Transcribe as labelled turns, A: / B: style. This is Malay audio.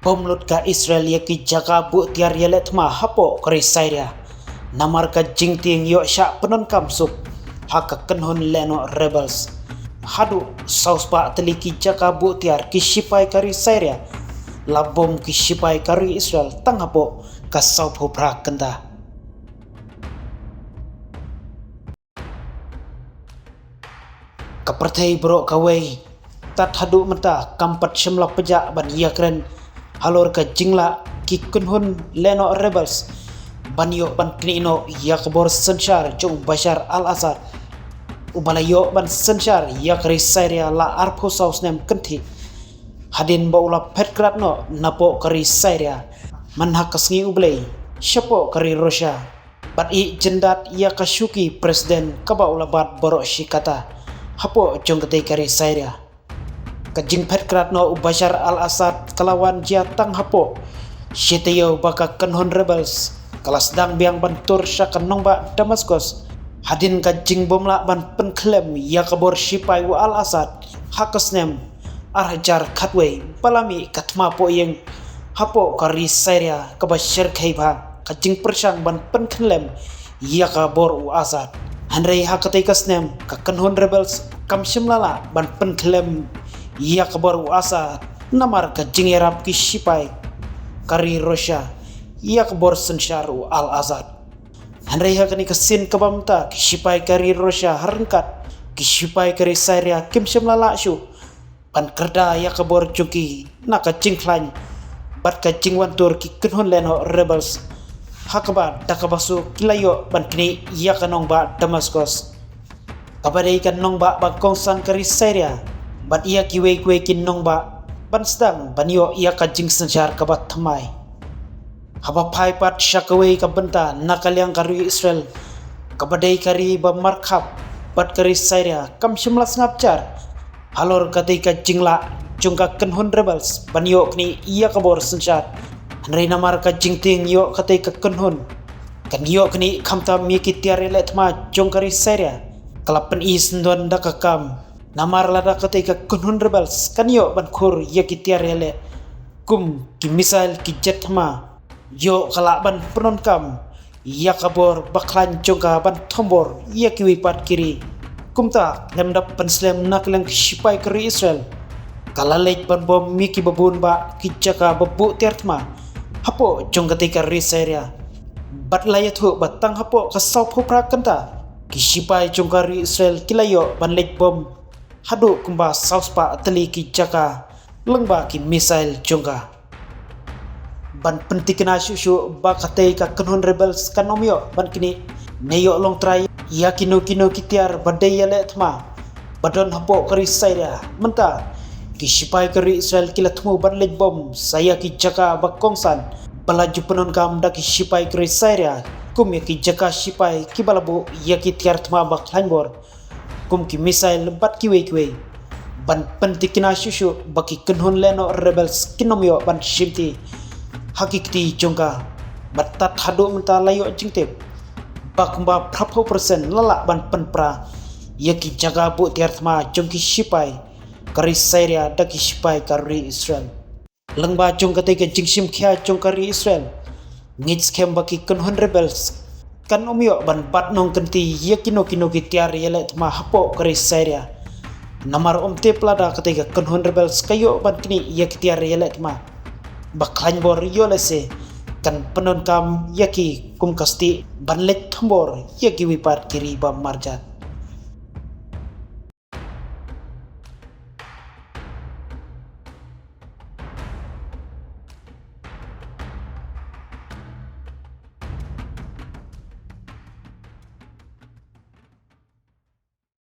A: bom lut ka Israel ye ki jaga bu tiar yelet ma hapo kari Syria namar ka jingting yo sha penon kamsup haka kenhon leno rebels hadu saus pa teliki jaga bu tiar ki sipai kari Syria la bom ki sipai kari Israel tang hapo ka sau phopra kenda kapertai bro kawai tat hadu menta kampat shemla pejak ban yakren halor ka jingla ki kunhun leno rebels banyo ban knino yakbor senshar jong Bashar al-Assad ubalayo ban senshar yakri Syria la arpo saus nem kenti hadin baula petkratno napo kari Syria manhakasngi ublay syapo kari Russia bat I jendat yakashuki presiden kabaula bat borok shikata hapo jong ketai kari Syria kajing petkratno Bashar al-Assad kelawan jatang hapo syeteo baka kenhon rebels kelas dang biang bantur syakan nongba Damaskus hadin kajing bomla ban penklem yakabor sipai wa al-Assad hakasnem arhajar katway palami katma po yang hapo kari Syria kabashir khaiba kajing persang ban penklem yakabor wa Assad handrai hakatai kasnem ka kenhon rebels kam shimlala ban penklem yakabor wa Assad namar kajing yarab ki sipai kari Russia yakbor senshar al-Assad handrai hakani kasin kabamta ki sipai kari Russia harengkat ki sipai kari Syria kim shimlala shu ban kerda yakbor juki naka jingklan bat ka jingwantur ki kenhon leno rebels hakaba dakabasu kilayo ban kini yakanong ba Damaskus kabadai kan nong ba kongsan kari Syria bat iya kiwe kin nong ba ban sedang banyo iya ka jing senshar kabat thamai haba pai pat syakawai ka benta nakalyang kari Israel kabadai kari ba markhap bat kari Syria kam shimlas ngapcar halor katai ka jingla jungka kenhon rebels banyo kini iya kabor senshar hanrei namar ka jingting yo katai ka kenhon kan yo kini kamta miki tiare letma jong kari Syria kalapen is ndon dakakam namar lada ketika kunhun rebels kan yo ban khur ye ki tiarele kum ki misal ki jet ma yo kala ban penon kam ya kabor baklan jongka ban tombor ye ki wipat kiri kumta lemdap penslem nakleng sipai keri Israel kala lej ban bom miki babun ba ki jaka babu tiartma hapo jong ketika ri Syria bat layat hu batang hapo kasau phopra kenta ki sipai jongka ri Israel kilayo ban lej bom hadu kumba sauspa ateli ki jaka lengba ki misail jongga ban pentikna shushu bakatai ka kenhon rebels kanomyo ban kini neyo long try yakino kitiar badai yale thma badon hapo kari Syria menta ki sipai kari Israel kila thmu ban lej bom saya ki jaka bakongsan balaju penon kam da ki sipai kari Syria kum ki jaka sipai ki balabu yaki tiar thma bak langbor kum ki misail bat kiwe ban pentikina shushu baki kenhon leno rebels kinomyo ban shimti hakikti jongka batat hadu menta layo jingtep bakmba prapo persen lala ban penpra yaki jaga bu tiartma jongki sipai kari Syria daki sipai kari Israel lengba jongka tege jingsim kya jongkari Israel ngits kem baki kenhon rebels kan umyo ban bat nong kenti yakino ki tiar yelet ma hapo kari Syria namar te plada ketika kenhon rebels kayo ban kini yak tiar yelet ma baklan bor yolese kan penon kam yaki kum kasti ban let tombor yaki wipat kiri ba marjat